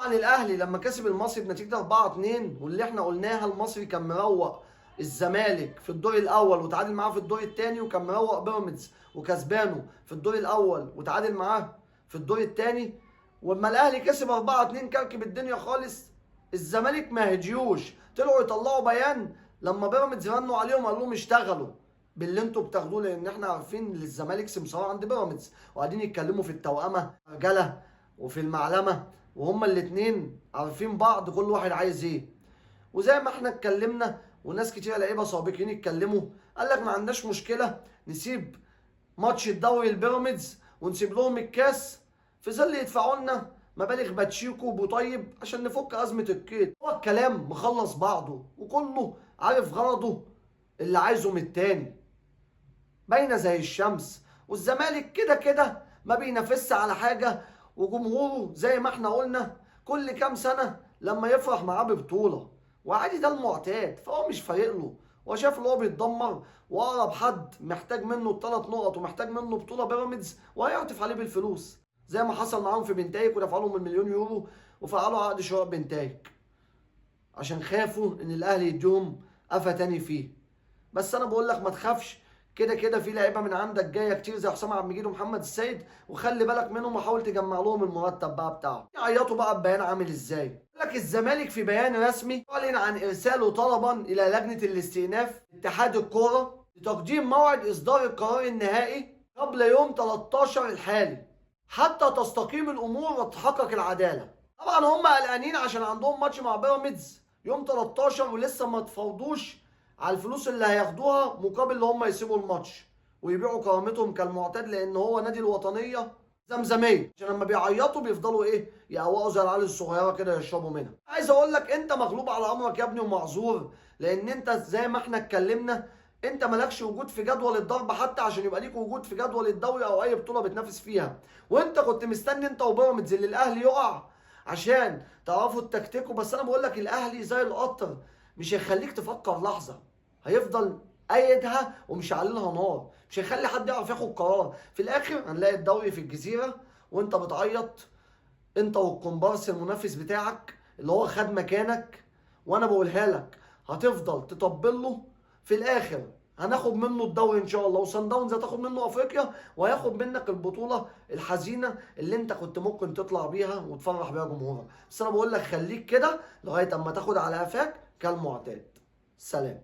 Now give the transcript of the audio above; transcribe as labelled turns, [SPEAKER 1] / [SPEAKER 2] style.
[SPEAKER 1] طبعا الاهلي لما كسب المصري بنتيجه 4-2، واللي احنا قلناها المصري كان مروق الزمالك في الدور الاول وتعادل معاه في الدور الثاني، وكان مروق بيراميدز وكسبانه في الدور الاول وتعادل معاه في الدور الثاني. واما الاهلي كسب 4-2 كركب الدنيا خالص. الزمالك ما هديوش، طلعوا يطلعوا بيان لما بيراميدز رنوا عليهم قال لهم اشتغلوا باللي انتوا بتاخدوه، لان احنا عارفين ان الزمالك سمسار عند بيراميدز، وقاعدين يتكلموا في التوأمه رجاله وفي المعلمه، وهما الاتنين عارفين بعض كل واحد عايز ايه. وزي ما احنا اتكلمنا وناس كتير لعيبه سابقين اتكلموا، قال لك ما عندناش مشكله نسيب ماتش الدوري البيراميدز ونسيب لهم الكاس في ظل يدفعوا لنا مبالغ باتشيكو وبوطيب عشان نفك ازمه القيد. هو الكلام مخلص بعضه وكله عارف غرضه اللي عايزه من التاني، باينه زي الشمس. والزمالك كده كده ما بينافسش على حاجه، وجمهوره زي ما احنا قلنا كل كام سنه لما يفرح معاه ببطوله، وعادي ده المعتاد، فهو مش فارق له. هو شاف ان هو بيتدمر، واقرب حد محتاج منه الثلاث نقط ومحتاج منه بطوله بيراميدز، وهيعطف عليه بالفلوس زي ما حصل معاهم في بنتايك، ودفعوا لهم المليون يورو وفعلوا عقد شراء بنتايك عشان خافوا ان الاهلي يديهم قفا تاني فيه. بس انا بقول لك ما تخافش، كده كده في لعيبه من عندك جايه كتير زي حسام عبد المجيد ومحمد السيد، وخلي بالك منهم وحاول تجمع لهم المرتب بقى بتاعهم. يعيطوا بقى ببيان عامل ازاي؟ يقول لك الزمالك في بيان رسمي اعلن عن ارساله طلبا الى لجنه الاستئناف اتحاد الكوره لتقديم موعد اصدار القرار النهائي قبل يوم 13 الحالي حتى تستقيم الامور وتتحقق العداله. طبعا هم قلقانين عشان عندهم ماتش مع بيراميدز يوم 13 ولسه ما تفاوضوش على الفلوس اللي هياخدوها مقابل ان هم يسيبوا الماتش ويبيعوا كرامتهم كالمعتاد، لان هو نادي الوطنيه زمزميه، عشان لما بيعيطوا بيفضلوا ايه يقوقوا زي العيال الصغيره كده يشربوا منها. عايز اقول لك انت مغلوب على امرك يا ابني ومعذور، لان انت زي ما احنا اتكلمنا انت مالكش وجود في جدول الضرب حتى عشان يبقى ليك وجود في جدول الدوري او اي بطوله بتنافس فيها. وانت كنت مستني انت وبيراميدز اللي الاهلي يقع عشان تعرفوا التكتيكوا. بس انا بقول لك الاهلي زي القطر، مش هيخليك تفكر لحظه، هيفضل ايدها ومش هيعللها نار، مش هيخلي حد يعرف ياخد قرار. في الاخر هنلاقي الدوري في الجزيره وانت بتعيط انت والكومبارس المنافس بتاعك اللي هو خد مكانك. وانا بقولها لك هتفضل تطبل له، في الاخر هناخد منه الدوري ان شاء الله، وصن داونز هتاخد منه افريقيا، وهياخد منك البطوله الحزينه اللي انت كنت ممكن تطلع بيها وتفرح بيها جمهورك. بس انا بقول لك خليك كده لغايه اما تاخد على قفاك كالمعتاد. سلام.